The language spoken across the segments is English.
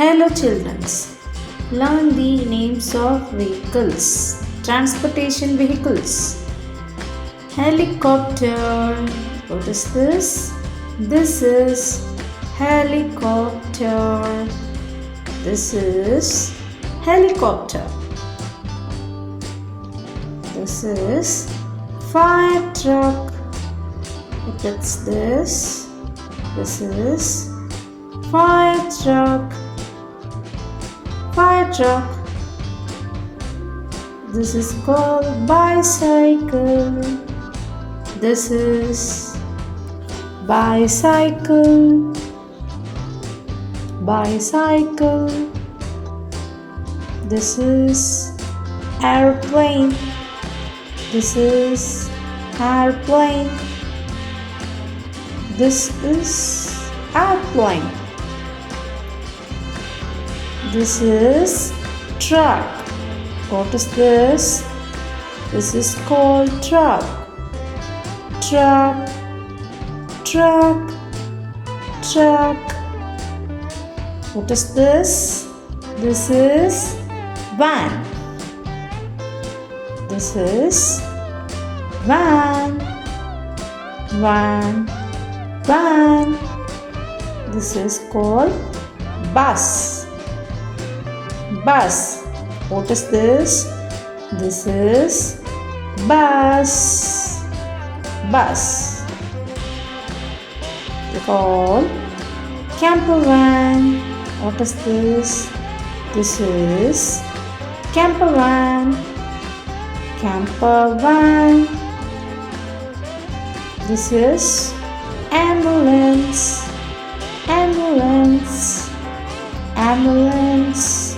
Hello children, learn the names of vehicles, transportation vehicles. Helicopter, what is this? This is helicopter. This is helicopter. This is fire truck. What is this? This is fire truck. Fire truck. This is called bicycle. This is bicycle. Bicycle. This is airplane. This is airplane. This is airplane. This is truck. What is this? This is called truck. Truck, truck, truck. What is this? This is van. This is van. Van, van. This is called bus. Bus. What is this? This is bus. Bus. We call camper van. What is this? This is camper van. Camper van. This is ambulance. Ambulance. Ambulance.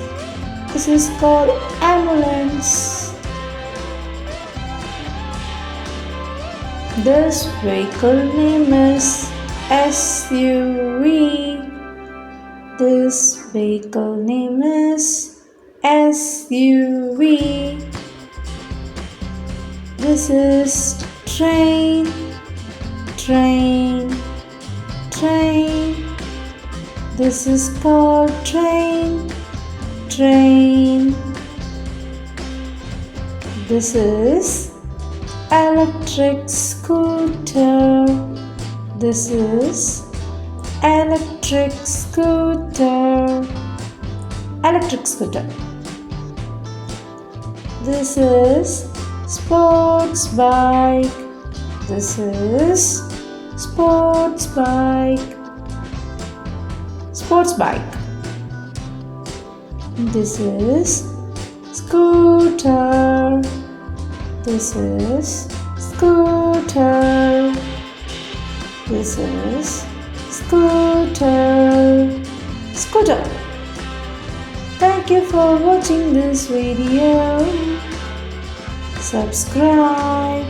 This is called ambulance. This vehicle name is SUV. This vehicle name is SUV. This is train. Train. Train. This is called train. Train. This is electric scooter. This is electric scooter. Electric scooter. This is sports bike. This is sports bike. Sports bike. This is scooter. This is scooter. This is scooter. Scooter. Thank you for watching this video. Subscribe.